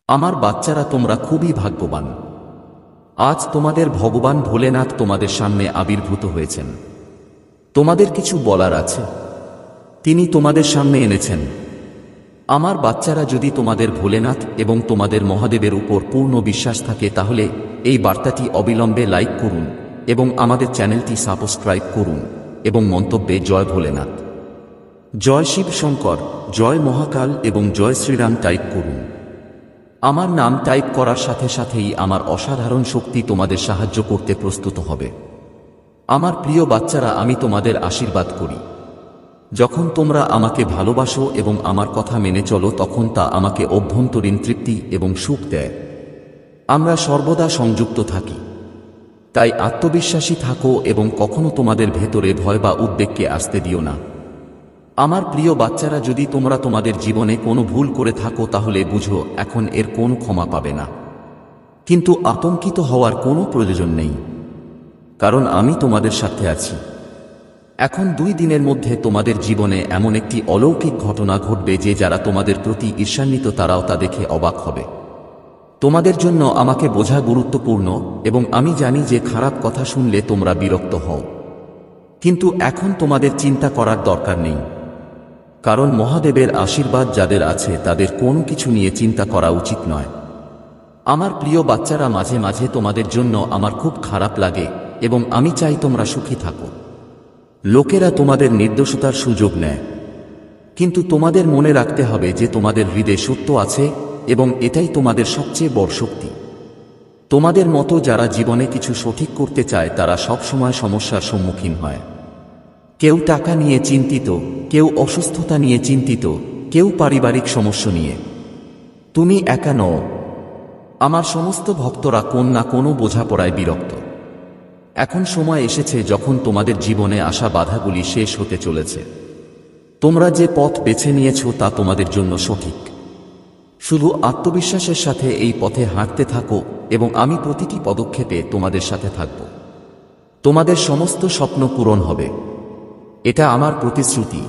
আমার বাচ্চারা, তোমরা খুবই ভাগ্যবান। আজ তোমাদের ভগবান ভোলেনাথ তোমাদের সামনে আবির্ভূত হয়েছেন। তোমাদের কিছু বলার আছে, তিনি তোমাদের সামনে এনেছেন। আমার বাচ্চারা, যদি তোমাদের ভোলেনাথ এবং তোমাদের মহাদেবের উপর পূর্ণ বিশ্বাস থাকে তাহলে এই বার্তাটি অবিলম্বে লাইক করুন এবং আমাদের চ্যানেলটি সাবস্ক্রাইব করুন এবং মন্তব্যে জয় ভোলেনাথ, জয় শিব শঙ্কর, জয় মহাকাল এবং জয় শ্রীরাম টাইপ করুন। আমার নাম টাইপ করার সাথে সাথেই আমার অসাধারণ শক্তি তোমাদের সাহায্য করতে প্রস্তুত হবে। আমার প্রিয় বাচ্চারা, আমি তোমাদের আশীর্বাদ করি। যখন তোমরা আমাকে ভালোবাসো এবং আমার কথা মেনে চলো তখন তা আমাকে অভ্যন্তরীণ তৃপ্তি এবং সুখ দেয়। আমরা সর্বদা সংযুক্ত থাকি, তাই আত্মবিশ্বাসী থাকো এবং কখনো তোমাদের ভেতরে ভয় বা উদ্বেগকে আসতে দিও না। আমার প্রিয় বাচ্চারা, যদি তোমরা তোমাদের জীবনে কোনো ভুল করে থাকো তাহলে বুঝো এখন এর কোনো ক্ষমা পাবে না। কিন্তু আতঙ্কিত হওয়ার কোনো প্রয়োজন নেই, কারণ আমি তোমাদের সাথে আছি। এখন 2 দিনের মধ্যে তোমাদের জীবনে এমন একটি অলৌকিক ঘটনা ঘটবে যে যারা তোমাদের প্রতি ঈর্ষান্বিত তারাও তা দেখে অবাক হবে। তোমাদের জন্য আমাকে বোঝা গুরুত্বপূর্ণ এবং আমি জানি যে খারাপ কথা শুনলে তোমরা বিরক্ত হও, কিন্তু এখন তোমাদের চিন্তা করার দরকার নেই, কারণ মহাদেবের আশীর্বাদ যাদের আছে তাদের কোনো কিছু নিয়ে চিন্তা করা উচিত নয়। আমার প্রিয় বাচ্চারা, মাঝে মাঝে তোমাদের জন্য আমার খুব খারাপ লাগে এবং আমি চাই তোমরা সুখী থাকো। লোকেরা তোমাদের নির্দোষতার সুযোগ নেয়, কিন্তু তোমাদের মনে রাখতে হবে যে তোমাদের হৃদয়ে সত্য আছে এবং এটাই তোমাদের সবচেয়ে বড় শক্তি। তোমাদের মতো যারা জীবনে কিছু সঠিক করতে চায় তারা সবসময় সমস্যার সম্মুখীন হয়। কেউ টাকা নিয়ে চিন্তিত, কেউ অসুস্থতা নিয়ে চিন্তিত, কেউ পারিবারিক সমস্যা নিয়ে। তুমি একা নও। আমার সমস্ত ভক্তরা কোন না কোনো বোঝাপড়ায় বিরক্ত। এখন সময় এসেছে যখন তোমাদের জীবনে আসা বাধাগুলি শেষ হতে চলেছে। তোমরা যে পথ বেছে নিয়েছ তা তোমাদের জন্য সঠিক। শুধু আত্মবিশ্বাসের সাথে এই পথে হাঁটতে থাকো এবং আমি প্রতিটি পদক্ষেপে তোমাদের সাথে থাকব। তোমাদের সমস্ত স্বপ্ন পূরণ হবে, এটা আমার প্রতিশ্রুতি।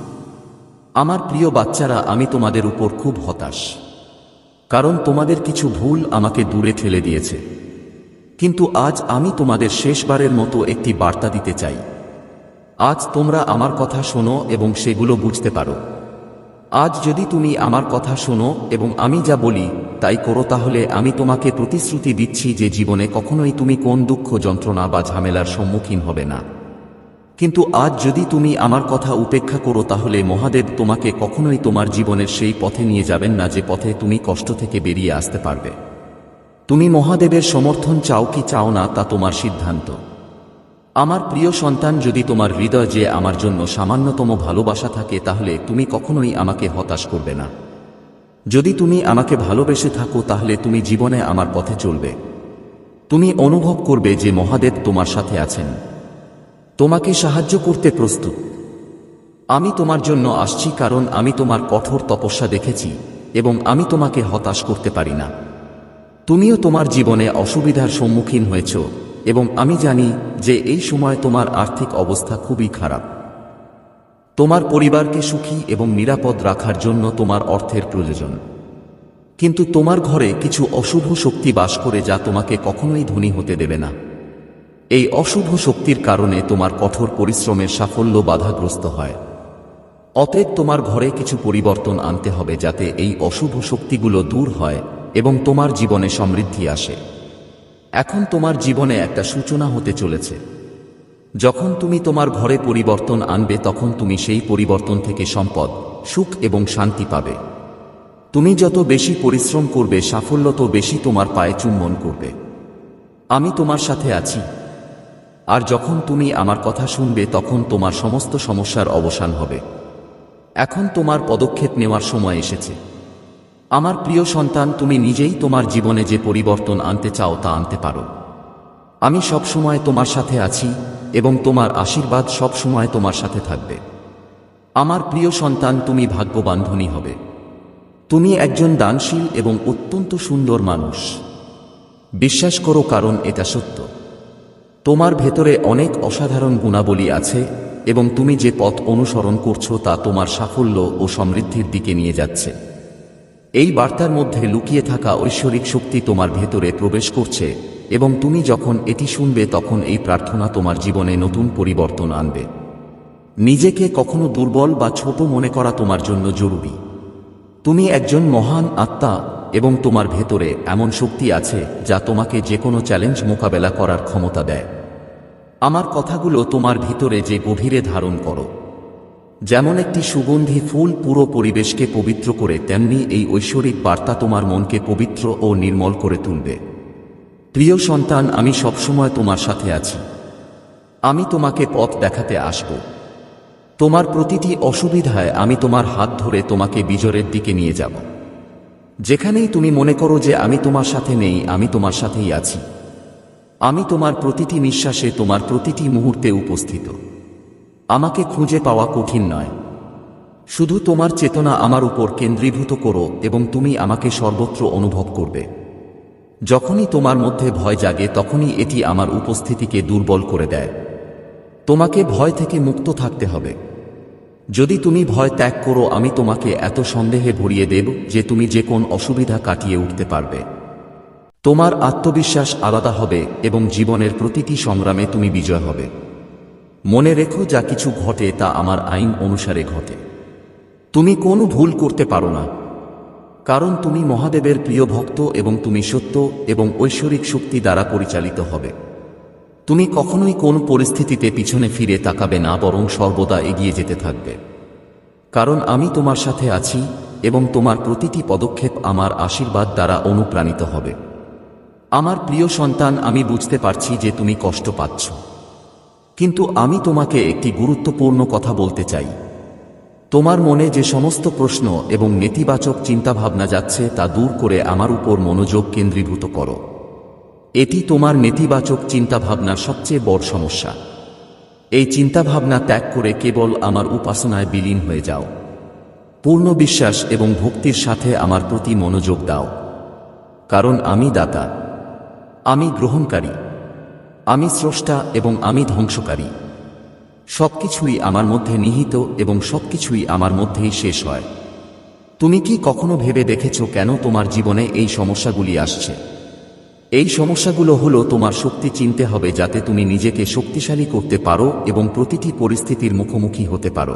আমার প্রিয় বাচ্চারা, আমি তোমাদের উপর খুব হতাশ, কারণ তোমাদের কিছু ভুল আমাকে দূরে ঠেলে দিয়েছে। কিন্তু আজ আমি তোমাদের শেষবারের মতো একটি বার্তা দিতে চাই। আজ তোমরা আমার কথা শোনো এবং সেগুলো বুঝতে পারো। আজ যদি তুমি আমার কথা শোনো এবং আমি যা বলি তাই করো তাহলে আমি তোমাকে প্রতিশ্রুতি দিচ্ছি যে জীবনে কখনোই তুমি কোন দুঃখ, যন্ত্রণা বা ঝামেলার সম্মুখীন হবে না। কিন্তু আজ যদি তুমি আমার কথা উপেক্ষা করো তাহলে মহাদেব তোমাকে কখনোই তোমার জীবনের সেই পথে নিয়ে যাবেন না যে পথে তুমি কষ্ট থেকে বেরিয়ে আসতে পারবে। তুমি মহাদেবের সমর্থন চাও কি চাও না তা তোমার সিদ্ধান্ত। আমার প্রিয় সন্তান, যদি তোমার হৃদয় যে আমার জন্য সামান্যতম ভালোবাসা থাকে তাহলে তুমি কখনোই আমাকে হতাশ করবে না। যদি তুমি আমাকে ভালোবেসে থাকো তাহলে তুমি জীবনে আমার পথে চলবে। তুমি অনুভব করবে যে মহাদেব তোমার সাথে আছেন, তোমাকে সাহায্য করতে প্রস্তুত। আমি তোমার জন্য আসছি কারণ আমি তোমার কঠোর তপস্যা দেখেছি এবং আমি তোমাকে হতাশ করতে পারি না। তুমিও তোমার জীবনে অসুবিধার সম্মুখীন হয়েছ এবং আমি জানি যে এই সময় তোমার আর্থিক অবস্থা খুবই খারাপ। তোমার পরিবারকে সুখী এবং নিরাপদ রাখার জন্য তোমার অর্থের প্রয়োজন, কিন্তু তোমার ঘরে কিছু অশুভ শক্তি বাস করে যা তোমাকে কখনোই ধনী হতে দেবে না। এই অশুভ শক্তির কারণে তোমার কঠোর পরিশ্রমের সাফল্য বাধাগ্রস্ত হয়। অতএব তোমার ঘরে কিছু পরিবর্তন আনতে হবে যাতে এই অশুভ শক্তিগুলো দূর হয় এবং তোমার জীবনে সমৃদ্ধি আসে। এখন তোমার জীবনে একটা সূচনা হতে চলেছে। যখন তুমি তোমার ঘরে পরিবর্তন আনবে তখন তুমি সেই পরিবর্তন থেকে সম্পদ, সুখ এবং শান্তি পাবে। তুমি যত বেশি পরিশ্রম করবে সাফল্য তো বেশি তোমার পায়ে চুম্বন করবে। আমি তোমার সাথে আছি, আর যখন তুমি আমার কথা শুনবে তখন তোমার সমস্ত সমস্যার অবসান হবে। এখন তোমার পদক্ষেপ নেওয়ার সময় এসেছে। আমার প্রিয় সন্তান, তুমি নিজেই তোমার জীবনে যে পরিবর্তন আনতে চাও তা আনতে পারো। আমি সব সময় তোমার সাথে আছি এবং তোমার আশীর্বাদ সব সময় তোমার সাথে থাকবে। আমার প্রিয় সন্তান, তুমি ভাগ্যবান, ধনী হবে। তুমি একজন দানশীল এবং অত্যন্ত সুন্দর মানুষ। বিশ্বাস করো, কারণ এটা সত্য। তোমার ভেতরে অনেক অসাধারণ গুণাবলী আছে এবং তুমি যে পথ অনুসরণ করছো তা তোমার সাফল্য ও সমৃদ্ধির দিকে নিয়ে যাচ্ছে। এই বার্তার মধ্যে লুকিয়ে থাকা ঐশ্বরিক শক্তি তোমার ভেতরে প্রবেশ করছে এবং তুমি যখন এটি শুনবে তখন এই প্রার্থনা তোমার জীবনে নতুন পরিবর্তন আনবে। নিজেকে কখনো দুর্বল বা ছোট মনে করা তোমার জন্য জরুরি। তুমি একজন মহান আত্মা এবং তোমার ভেতরে এমন শক্তি আছে যা তোমাকে যে কোনো চ্যালেঞ্জ মোকাবেলা করার ক্ষমতা দেয়। আমার কথাগুলো তোমার ভিতরে যে গভীরে ধারণ করো। যেমন একটি সুগন্ধি ফুল পুরো পরিবেশকে পবিত্র করে, তেমনি এই ঐশ্বরিক বার্তা তোমার মনকে পবিত্র ও নির্মল করে তুলবে। প্রিয় সন্তান, আমি সবসময় তোমার সাথে আছি। আমি তোমাকে পথ দেখাতে আসব। তোমার প্রতিটি অসুবিধায় আমি তোমার হাত ধরে তোমাকে বিজয়ের দিকে নিয়ে যাব। যেখানেই তুমি মনে করো যে আমি তোমার সাথে নেই, আমি তোমার সাথেই আছি। আমি তোমার প্রতিটি নিঃশ্বাসে, তোমার প্রতিটি মুহূর্তে উপস্থিত। আমাকে খুঁজে পাওয়া কঠিন নয়। শুধু তোমার চেতনা আমার উপর কেন্দ্রীভূত করো এবং তুমি আমাকে সর্বত্র অনুভব করবে। যখনই তোমার মধ্যে ভয় জাগে তখনই এটি আমার উপস্থিতিকে দুর্বল করে দেয়। তোমাকে ভয় থেকে মুক্ত থাকতে হবে। যদি তুমি ভয় ত্যাগ করো, আমি তোমাকে এত সন্দেহে ভরিয়ে দেব যে তুমি যে কোন অসুবিধা কাটিয়ে উঠতে পারবে। তোমার আত্মবিশ্বাস আলাদা হবে এবং জীবনের প্রতিটি সংগ্রামে তুমি বিজয় হবে। মনে রেখো, যা কিছু ঘটে তা আমার আইন অনুসারে ঘটে। তুমি কোনো ভুল করতে পারো না, কারণ তুমি মহাদেবের প্রিয় ভক্ত এবং তুমি সত্য এবং ঐশ্বরিক শক্তি দ্বারা পরিচালিত হবে। তুমি কখনোই কোন পরিস্থিতিতে পিছনে ফিরে তাকাবে না, বরং সর্বদা এগিয়ে যেতে থাকবে। কারণ আমি তোমার সাথে আছি এবং তোমার প্রতিটি পদক্ষেপ আমার আশীর্বাদ দ্বারা অনুপ্রাণিত হবে। আমার প্রিয় সন্তান, আমি বুঝতে পারছি যে তুমি কষ্ট পাচ্ছ, কিন্তু আমি তোমাকে একটি গুরুত্বপূর্ণ কথা বলতে চাই। তোমার মনে যে সমস্ত প্রশ্ন এবং নেতিবাচক চিন্তাভাবনা যাচ্ছে তা দূর করে আমার উপর মনোযোগ কেন্দ্রীভূত করো। এটি তোমার নেতিবাচক চিন্তাভাবনার সবচেয়ে বড় সমস্যা। এই চিন্তাভাবনা ত্যাগ করে কেবল আমার উপাসনায় বিলীন হয়ে যাও। পূর্ণ বিশ্বাস এবং ভক্তির সাথে আমার প্রতি মনোযোগ দাও। কারণ আমি দাতা, আমি গ্রহণকারী, আমি স্রষ্টা এবং আমি ধ্বংসকারী। সবকিছুই আমার মধ্যে নিহিত এবং সবকিছুই আমার মধ্যেই শেষ হয়। তুমি কি কখনো ভেবে দেখেছো কেন তোমার জীবনে এই সমস্যাগুলি আসছে? এই সমস্যাগুলো হলো তোমার শক্তি চিনতে হবে, যাতে তুমি নিজেকে শক্তিশালী করতে পারো এবং প্রতিটি পরিস্থিতির মুখোমুখি হতে পারো।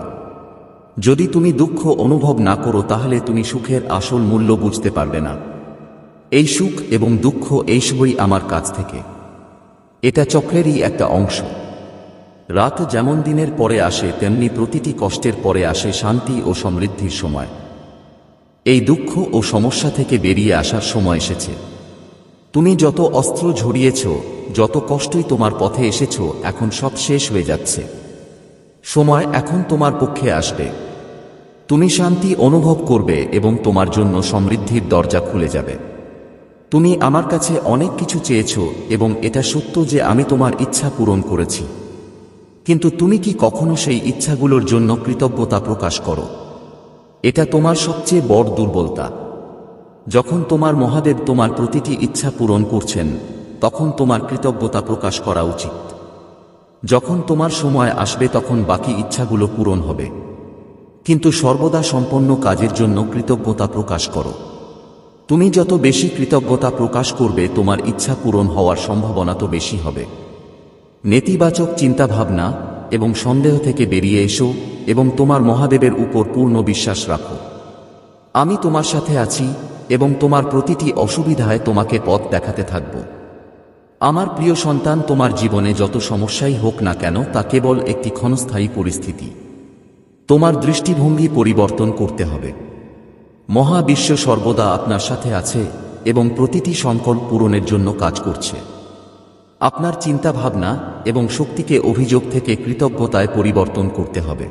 যদি তুমি দুঃখ অনুভব না করো, তাহলে তুমি সুখের আসল মূল্য বুঝতে পারবে না। এই সুখ এবং দুঃখ এইসবই আমার কাছ থেকে। এটা চক্রেরই একটা অংশ। রাত যেমন দিনের পরে আসে, তেমনি প্রতিটি কষ্টের পরে আসে শান্তি ও সমৃদ্ধির সময়। এই দুঃখ ও সমস্যা থেকে বেরিয়ে আসার সময় এসেছে। তুমি যত অস্ত্র ঝরিয়েছ, যত কষ্টই তোমার পথে এসেছ, এখন সব শেষ হয়ে যাচ্ছে। সময় এখন তোমার পক্ষে আসবে। তুমি শান্তি অনুভব করবে এবং তোমার জন্য সমৃদ্ধির দরজা খুলে যাবে। তুমি আমার কাছে অনেক কিছু চেয়েছ এবং এটা সত্য যে আমি তোমার ইচ্ছা পূরণ করেছি। কিন্তু তুমি কি কখনো সেই ইচ্ছাগুলোর জন্য কৃতজ্ঞতা প্রকাশ করো? এটা তোমার সবচেয়ে বড় দুর্বলতা। যখন তোমার মহাদেব তোমার প্রতিটি ইচ্ছা পূরণ করছেন, তখন তোমার কৃতজ্ঞতা প্রকাশ করা উচিত। যখন তোমার সময় আসবে তখন বাকি ইচ্ছাগুলো পূরণ হবে, কিন্তু সর্বদা সম্পন্ন কাজের জন্য কৃতজ্ঞতা প্রকাশ করো। তুমি যত বেশি কৃতজ্ঞতা প্রকাশ করবে, তোমার ইচ্ছা পূরণ হওয়ার সম্ভাবনা তো বেশি হবে। নেতিবাচক চিন্তাভাবনা এবং সন্দেহ থেকে বেরিয়ে এসো এবং তোমার মহাদেবের উপর পূর্ণ বিশ্বাস রাখো। আমি তোমার সাথে আছি এবং তোমার প্রতিটি অসুবিধায় তোমাকে পথ দেখাতে থাকব। আমার প্রিয় সন্তান, তোমার জীবনে যত সমস্যাই হোক না কেন, তা কেবল একটি ক্ষণস্থায়ী পরিস্থিতি। তোমার দৃষ্টিভঙ্গি পরিবর্তন করতে হবে। মহাবিশ্ব সর্বদা আপনার সাথে আছে এবং প্রতিটি সংকল্প পূরণের জন্য কাজ করছে। আপনার চিন্তাভাবনা এবং শক্তিকে অভিযোগ থেকে কৃতজ্ঞতায় পরিবর্তন করতে হবে।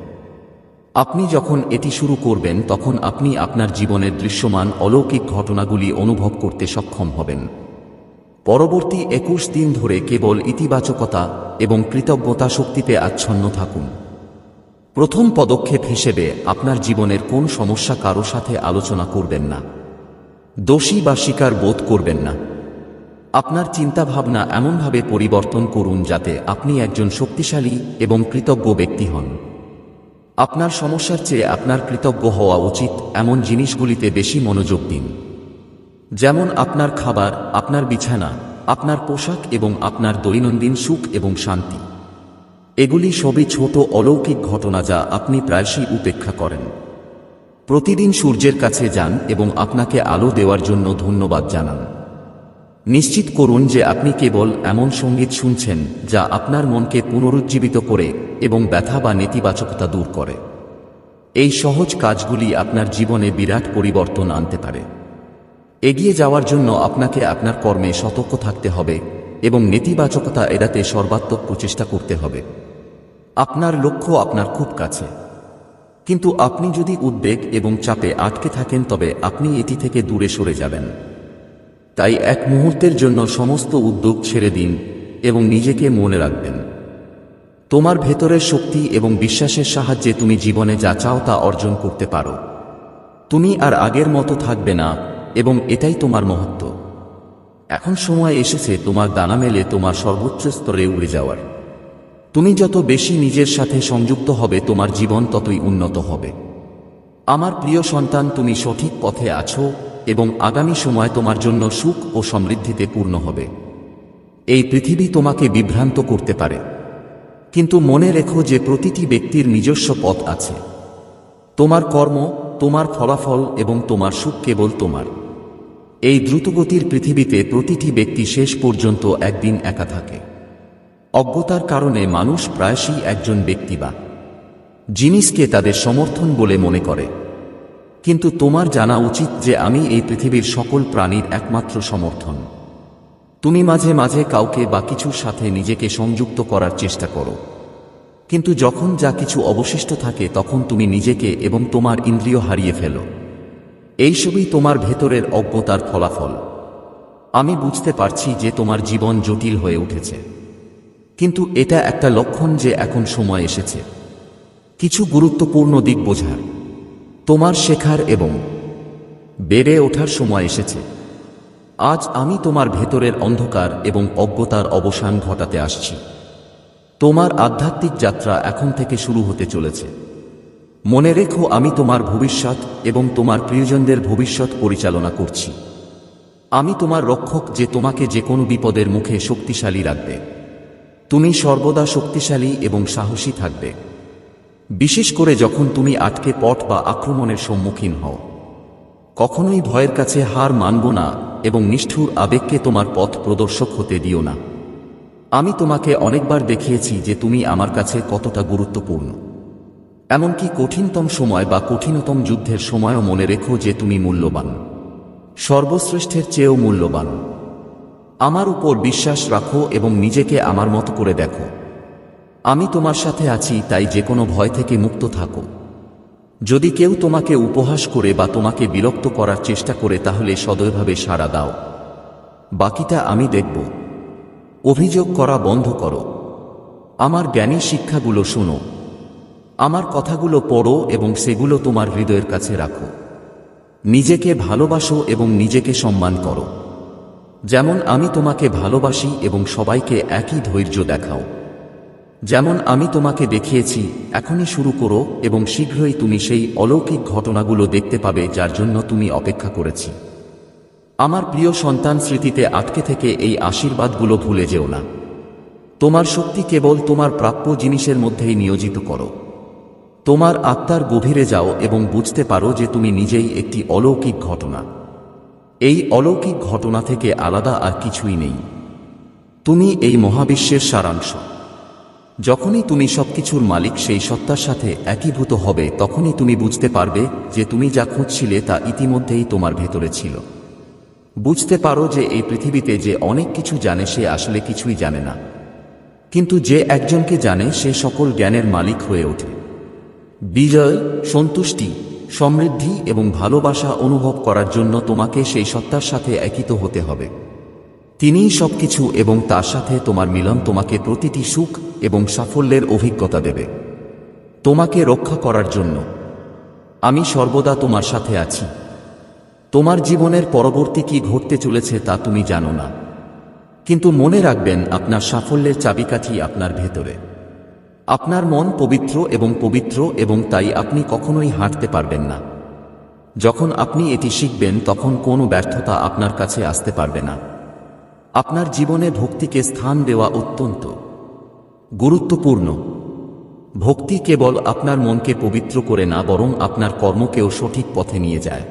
আপনি যখন এটি শুরু করবেন, তখন আপনি আপনার জীবনের দৃশ্যমান অলৌকিক ঘটনাগুলি অনুভব করতে সক্ষম হবেন। পরবর্তী 21 দিন ধরে কেবল ইতিবাচকতা এবং কৃতজ্ঞতা শক্তিতে আচ্ছন্ন থাকুন। প্রথম পদক্ষেপ হিসেবে আপনার জীবনের কোন সমস্যা কারো সাথে আলোচনা করবেন না। দোষী বা স্বীকার বোধ করবেন না। আপনার চিন্তাভাবনা এমনভাবে পরিবর্তন করুন যাতে আপনি একজন শক্তিশালী এবং কৃতজ্ঞ ব্যক্তি হন। আপনার সমস্যার চেয়ে আপনার কৃতজ্ঞ হওয়া উচিত এমন জিনিসগুলিতে বেশি মনোযোগ দিন, যেমন আপনার খাবার, আপনার বিছানা, আপনার পোশাক এবং আপনার দৈনন্দিন সুখ এবং শান্তি। এগুলি সবই ছোট অলৌকিক ঘটনা যা আপনি প্রায়শই উপেক্ষা করেন। প্রতিদিন সূর্যের কাছে যান এবং আপনাকে আলো দেওয়ার জন্য ধন্যবাদ জানান। নিশ্চিত করুন যে আপনি কেবল এমন সঙ্গীত শুনছেন যা আপনার মনকে পুনরুজ্জীবিত করে এবং ব্যথা বা নেতিবাচকতা দূর করে। এই সহজ কাজগুলি আপনার জীবনে বিরাট পরিবর্তন আনতে পারে। এগিয়ে যাওয়ার জন্য আপনাকে আপনার কর্মে সতর্ক থাকতে হবে এবং নেতিবাচকতা এড়াতে সর্বাত্মক প্রচেষ্টা করতে হবে। আপনার লক্ষ্য আপনার খুব কাছে, কিন্তু আপনি যদি উদ্বেগ এবং চাপে আটকে থাকেন তবে আপনি এটি থেকে দূরে সরে যাবেন। তাই এক মুহূর্তের জন্য সমস্ত উদ্যোগ ছেড়ে দিন এবং নিজেকে মনে রাখবেন, তোমার ভেতরের শক্তি এবং বিশ্বাসের সাহায্যে তুমি জীবনে যা চাও তা অর্জন করতে পারো। তুমি আর আগের মতো থাকবে না এবং এটাই তোমার মহত্ব। এখন সময় এসেছে তোমার ডানা মেলে তোমার সর্বোচ্চ স্তরে উড়ে যাওয়ার। তুমি যত বেশি নিজের সাথে সংযুক্ত হবে তোমার জীবন ততই উন্নত হবে। আমার প্রিয় সন্তান, তুমি সঠিক পথে আছো এবং আগামী সময় তোমার জন্য সুখ ও সমৃদ্ধিতে পূর্ণ হবে। এই পৃথিবী তোমাকে বিভ্রান্ত করতে পারে, কিন্তু মনে রেখো যে প্রতিটি ব্যক্তির নিজস্ব পথ আছে। তোমার কর্ম, তোমার ফলাফল এবং তোমার সুখ কেবল তোমার। এই দ্রুতগতির পৃথিবীতে প্রতিটি ব্যক্তি শেষ পর্যন্ত একদিন একা থাকে। অজ্ঞতার কারণে মানুষ প্রায়শই একজন ব্যক্তি বা জিনিসকে তাদের সমর্থন বলে মনে করে, কিন্তু তোমার জানা উচিত যে আমি এই পৃথিবীর সকল প্রাণীর একমাত্র সমর্থন। তুমি মাঝে মাঝে কাউকে বা কিছুর সাথে নিজেকে সংযুক্ত করার চেষ্টা করো, কিন্তু যখন যা কিছু অবশিষ্ট থাকে তখন তুমি নিজেকে এবং তোমার ইন্দ্রিয় হারিয়ে ফেলো। এইসবই তোমার ভেতরের অজ্ঞতার ফলাফল। আমি বুঝতে পারছি যে তোমার জীবন জটিল হয়ে উঠেছে, কিন্তু এটা একটা লক্ষণ যে এখন সময় এসেছে কিছু গুরুত্বপূর্ণ দিক বোঝার। তোমার শেখার এবং বেড়ে ওঠার সময় এসেছে। আজ আমি তোমার ভেতরের অন্ধকার এবং অজ্ঞতার অবসান ঘটাতে আসছি। তোমার আধ্যাত্মিক যাত্রা এখন থেকে শুরু হতে চলেছে। মনে রেখো, আমি তোমার ভবিষ্যৎ এবং তোমার প্রিয়জনদের ভবিষ্যৎ পরিচালনা করছি। আমি তোমার রক্ষক যে তোমাকে যে কোনো বিপদের মুখে শক্তিশালী রাখবে। তুমি সর্বদা শক্তিশালী এবং সাহসী থাকবে, বিশেষ করে যখন তুমি আটকে পথ বা আক্রমণের সম্মুখীন হও। কখনোই ভয়ের কাছে হার মানব না এবং নিষ্ঠুর আবেগকে তোমার পথ প্রদর্শক হতে দিও না। আমি তোমাকে অনেকবার দেখিয়েছি যে তুমি আমার কাছে কতটা গুরুত্বপূর্ণ। এমনকি কঠিনতম সময় বা কঠিনতম যুদ্ধের সময়ও মনে রেখো যে তুমি মূল্যবান, সর্বশ্রেষ্ঠের চেয়েও মূল্যবান। আমার উপর বিশ্বাস রাখো এবং নিজেকে আমার মতো করে দেখো। আমি তোমার সাথে আছি, তাই যে কোনো ভয় থেকে মুক্ত থাকো। যদি কেউ তোমাকে উপহাস করে বা তোমাকে বিরক্ত করার চেষ্টা করে তাহলে সদয়ভাবে সাড়া দাও, বাকিটা আমি দেখব। অভিযোগ করা বন্ধ করো। আমার জ্ঞানী শিক্ষাগুলো শোনো, আমার কথাগুলো পড়ো এবং সেগুলো তোমার হৃদয়ের কাছে রাখো। নিজেকে ভালোবাসো এবং নিজেকে সম্মান করো, যেমন আমি তোমাকে ভালোবাসি, এবং সবাইকে একই ধৈর্য দেখাও যেমন আমি তোমাকে দেখিয়েছি। এখনই শুরু করো এবং শীঘ্রই তুমি সেই অলৌকিক ঘটনাগুলো দেখতে পাবে যার জন্য তুমি অপেক্ষা করেছি। আমার প্রিয় সন্তান, স্মৃতিতে আটকে থেকে এই আশীর্বাদগুলো ভুলে যেও না। তোমার শক্তি কেবল তোমার প্রাপ্য জিনিসের মধ্যেই নিয়োজিত করো। তোমার আত্মার গভীরে যাও এবং বুঝতে পারো যে তুমি নিজেই একটি অলৌকিক ঘটনা। এই অলৌকিক ঘটনা থেকে আলাদা আর কিছুই নেই। তুমি এই মহাবিশ্বের সারাংশ। যখনই তুমি সবকিছুর মালিক সেই সত্তার সাথে একীভূত হবে, তখনই তুমি বুঝতে পারবে যে তুমি যা খুঁজছিলে তা ইতিমধ্যেই তোমার ভেতরে ছিল। বুঝতে পারো যে এই পৃথিবীতে যে অনেক কিছু জানে সে আসলে কিছুই জানে না, কিন্তু যে একজনকে জানে সে সকল জ্ঞানের মালিক হয়ে ওঠে। বিজয়, সন্তুষ্টি, সমৃদ্ধি এবং ভালোবাসা অনুভব করার জন্য তোমাকে সেই সত্তার সাথে একীত হতে হবে। তিনিই সবকিছু এবং তার সাথে তোমার মিলন তোমাকে প্রতিটি সুখ এবং সাফল্যের অভিজ্ঞতা দেবে। তোমাকে রক্ষা করার জন্য আমি সর্বদা তোমার সাথে আছি। তোমার জীবনের পরবর্তী কি ঘটতে চলেছে তা তুমি জানো না, কিন্তু মনে রাখবেন আপনার সাফল্যের চাবিকাঠি আপনার ভেতরে। আপনার মন পবিত্র এবং তাই আপনি কখনোই হাঁটতে পারবেন না। যখন আপনি এটি শিখবেন তখন কোনো ব্যর্থতা আপনার কাছে আসতে পারবে না। আপনার জীবনে ভক্তিকে স্থান দেওয়া অত্যন্ত গুরুত্বপূর্ণ। ভক্তি কেবল আপনার মনকে পবিত্র করে না, বরং আপনার কর্মকেও সঠিক পথে নিয়ে যায়।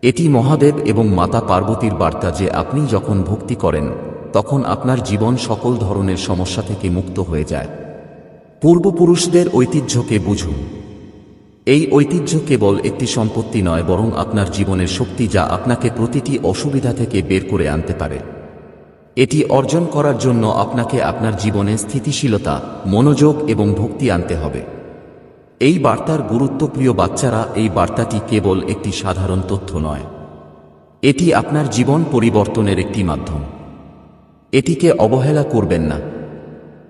এটি মহাদেব এবং মাতা পার্বতীর বার্তা যে আপনি যখন ভক্তি করেন তখন আপনার জীবন সকল ধরনের সমস্যা থেকে মুক্ত হয়ে যায়। পূর্বপুরুষদের ঐতিহ্যকে বুঝুন। এই ঐতিহ্য কেবল একটি সম্পত্তি নয়, বরং আপনার জীবনের শক্তি, যা আপনাকে প্রতিটি অসুবিধা থেকে বের করে আনতে পারে। এটি অর্জন করার জন্য আপনাকে আপনার জীবনে স্থিতিশীলতা, মনোযোগ এবং ভক্তি আনতে হবে। এই বার্তার গুরুত্ব, প্রিয় বাচ্চারা, এই বার্তাটি কেবল একটি সাধারণ তথ্য নয়, এটি আপনার জীবন পরিবর্তনের একটি মাধ্যম। এটিকে অবহেলা করবেন না।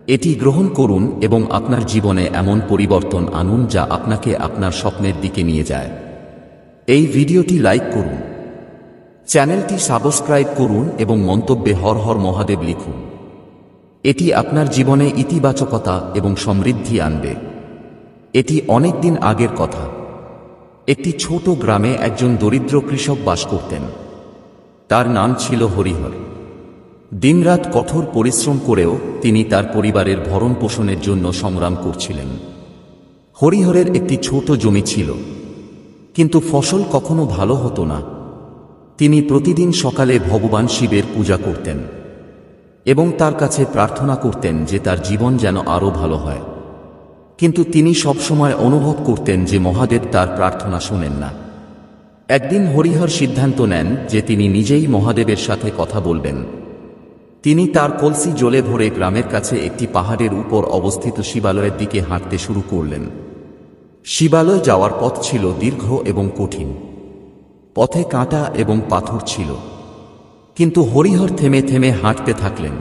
এটি গ্রহণ করুন এবং আপনার জীবনে এমন পরিবর্তন আনুন যা আপনাকে আপনার স্বপ্নের দিকে নিয়ে যায়। এই ভিডিওটি লাইক করুন, চ্যানেলটি সাবস্ক্রাইব করুন এবং মন্তব্যে হর হর মহাদেব লিখুন। এটি আপনার জীবনে ইতিবাচকতা এবং সমৃদ্ধি আনবে। এটি অনেক দিন আগের কথা। একটি ছোট গ্রামে একজন দরিদ্র কৃষক বাস করতেন। তার নাম ছিল হরিহর। দিনরাত কঠোর পরিশ্রম করেও তিনি তার পরিবারের ভরণ পোষণের জন্য সংগ্রাম করছিলেন। হরিহরের একটি ছোট জমি ছিল, কিন্তু ফসল কখনো ভালো হতো না। তিনি প্রতিদিন সকালে ভগবান শিবের পূজা করতেন এবং তার কাছে প্রার্থনা করতেন যে তার জীবন যেন আরও ভালো হয়। কিন্তু তিনি সবসময় অনুভব করতেন যে মহাদেব তার প্রার্থনা শোনেন না। একদিন হরিহর সিদ্ধান্ত নেন যে তিনি নিজেই মহাদেবের সাথে কথা বলবেন। তিনি তার কলসি জলে ভরে গ্রামের কাছে একটি পাহাড়ের উপর অবস্থিত শিবালয়ের দিকে হাঁটতে শুরু করলেন। শিবালয় যাওয়ার পথ ছিল দীর্ঘ এবং কঠিন। পথে কাঁটা এবং পাথর ছিল, কিন্তু হরিহর থেমে থেমে হাঁটতে থাকলেন।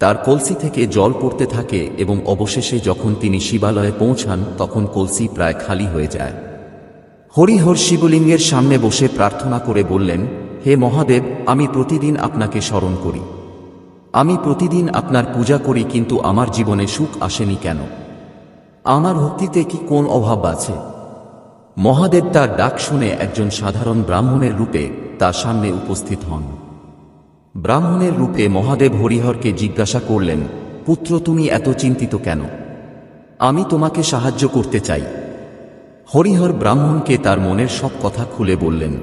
তার কলসি থেকে জল পড়তে থাকে এবং অবশেষে যখন তিনি শিবালয়ে পৌঁছান তখন কলসি প্রায় খালি হয়ে যায়। হরিহর শিবলিঙ্গের সামনে বসে প্রার্থনা করে বললেন, হে মহাদেব, আমি প্রতিদিন আপনাকে স্মরণ করি, আমি প্রতিদিন আপনার পূজা করি, কিন্তু আমার জীবনে সুখ আসেনি কেন? আমার ভক্তিতে কি কোন অভাব আছে? মহাদেব তার ডাক শুনে একজন সাধারণ ব্রাহ্মণের রূপে তার সামনে উপস্থিত হন। ব্রাহ্মণের রূপে মহাদেব হরিহরকে জিজ্ঞাসা করলেন, পুত্র, তুমি এত চিন্তিত কেন? আমি তোমাকে সাহায্য করতে চাই। হরিহর ব্রাহ্মণকে তার মনের সব কথা খুলে বললেন।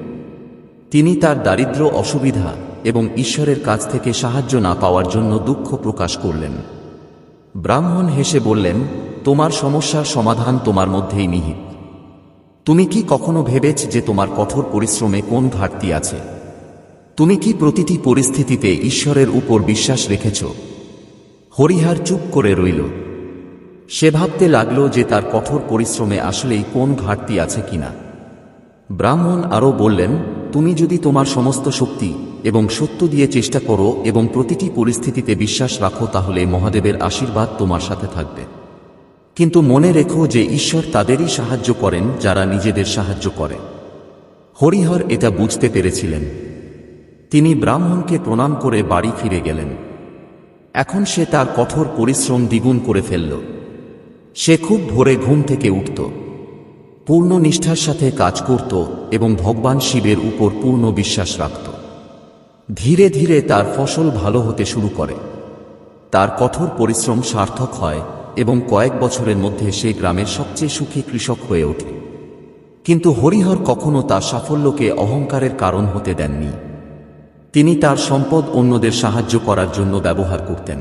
তিনি তার দারিদ্র্য, অসুবিধা এবং ঈশ্বরের কাছ থেকে সাহায্য না পাওয়ার জন্য দুঃখ প্রকাশ করলেন। ব্রাহ্মণ হেসে বললেন, তোমার সমস্যার সমাধান তোমার মধ্যেই নিহিত। তুমি কি কখনো ভেবেছ যে তোমার কঠোর পরিশ্রমে কোন ঘাটতি আছে? তুমি কি প্রতিটি পরিস্থিতিতে ঈশ্বরের উপর বিশ্বাস রেখেছ? হরিহর চুপ করে রইল। সে ভাবতে লাগল যে তার কঠোর পরিশ্রমে আসলেই কোন ঘাটতি আছে কিনা। ব্রাহ্মণ আরও বললেন, তুমি যদি তোমার সমস্ত শক্তি এবং সত্য দিয়ে চেষ্টা করো এবং প্রতিটি পরিস্থিতিতে বিশ্বাস রাখো, তাহলে মহাদেবের আশীর্বাদ তোমার সাথে থাকবে। কিন্তু মনে রেখো যে ঈশ্বর তাদেরই সাহায্য করেন যারা নিজেদের সাহায্য করে। হরিহর এটা বুঝতে পেরেছিলেন। তিনি ব্রাহ্মণকে প্রণাম করে বাড়ি ফিরে গেলেন। এখন সে তার কঠোর পরিশ্রম দ্বিগুণ করে ফেলল। সে খুব ভোরে ঘুম থেকে উঠত, পূর্ণ নিষ্ঠার সাথে কাজ করত এবং ভগবান শিবের উপর পূর্ণ বিশ্বাস রাখত। ধীরে ধীরে তার ফসল ভালো হতে শুরু করে। তার কঠোর পরিশ্রম সার্থক হয় এবং কয়েক বছরের মধ্যে সে গ্রামের সবচেয়ে সুখী কৃষক হয়ে ওঠে। কিন্তু হরিহর কখনো তার সাফল্যকে অহংকারের কারণ হতে দেননি। তিনি তার সম্পদ অন্যদের সাহায্য করার জন্য ব্যবহার করতেন।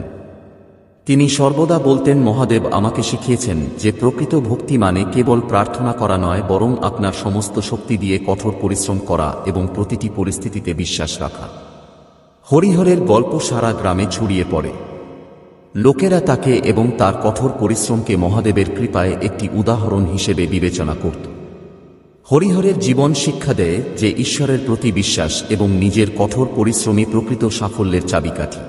তিনি সর্বদা বলতেন, মহাদেব আমাকে শিখিয়েছেন যে প্রকৃত ভক্তি মানে কেবল প্রার্থনা করা নয়, বরং আপনার সমস্ত শক্তি দিয়ে কঠোর পরিশ্রম করা এবং প্রতিটি পরিস্থিতিতে বিশ্বাস রাখা। হরিহরের গল্প সারা গ্রামে ছড়িয়ে পড়ে। লোকেরা তাকে এবং তার কঠোর পরিশ্রমকে মহাদেবের কৃপায় একটি উদাহরণ হিসেবে বিবেচনা করত। হরিহরের জীবন শিক্ষা দেয় যে ঈশ্বরের প্রতি বিশ্বাস এবং নিজের কঠোর পরিশ্রমই প্রকৃত সাফল্যের চাবিকাঠি।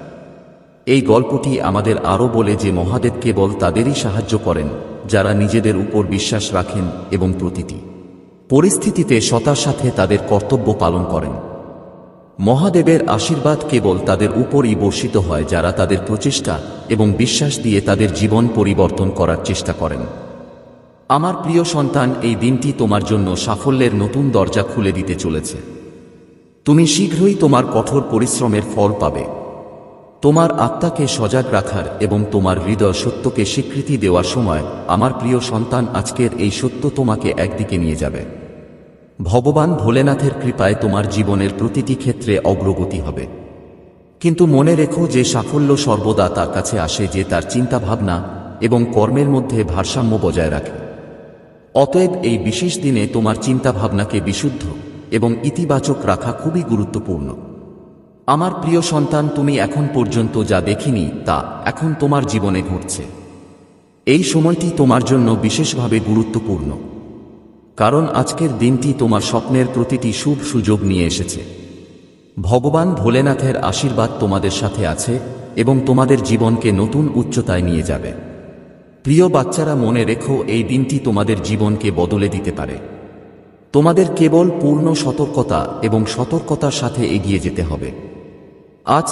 এই গল্পটি আমাদের আরও বলে যে মহাদেব কেবল তাদেরই সাহায্য করেন যারা নিজেদের উপর বিশ্বাস রাখেন এবং প্রতিটি পরিস্থিতিতে সতার সাথে তাদের কর্তব্য পালন করেন। মহাদেবের আশীর্বাদ কেবল তাদের উপরই বর্ষিত হয় যারা তাদের প্রচেষ্টা এবং বিশ্বাস দিয়ে তাদের জীবন পরিবর্তন করার চেষ্টা করেন। আমার প্রিয় সন্তান, এই দিনটি তোমার জন্য সাফল্যের নতুন দরজা খুলে দিতে চলেছে। তুমি শীঘ্রই তোমার কঠোর পরিশ্রমের ফল পাবে। তোমার আত্মাকে সজাগ রাখার এবং তোমার হৃদয় সত্যকে স্বীকৃতি দেওয়ার সময়, আমার প্রিয় সন্তান, আজকের এই সত্য তোমাকে একদিকে নিয়ে যাবে। ভগবান ভোলেনাথের কৃপায় তোমার জীবনের প্রতিটি ক্ষেত্রে অগ্রগতি হবে। কিন্তু মনে রেখো যে সাফল্য সর্বদা তার কাছে আসে যে তার চিন্তাভাবনা এবং কর্মের মধ্যে ভারসাম্য বজায় রাখে। অতএব এই বিশেষ দিনে তোমার চিন্তাভাবনাকে বিশুদ্ধ এবং ইতিবাচক রাখা খুবই গুরুত্বপূর্ণ। আমার প্রিয় সন্তান, তুমি এখন পর্যন্ত যা দেখিনি তা এখন তোমার জীবনে ঘটছে। এই সময়টি তোমার জন্য বিশেষভাবে গুরুত্বপূর্ণ, কারণ আজকের দিনটি তোমার স্বপ্নের প্রতিটি শুভ সুযোগ নিয়ে এসেছে। ভগবান ভোলেনাথের আশীর্বাদ তোমাদের সাথে আছে এবং তোমাদের জীবনকে নতুন উচ্চতায় নিয়ে যাবে। প্রিয় বাচ্চারা, মনে রেখো এই দিনটি তোমাদের জীবনকে বদলে দিতে পারে। তোমাদের কেবল পূর্ণ সতর্কতা এবং সতর্কতার সাথে এগিয়ে যেতে হবে। আজ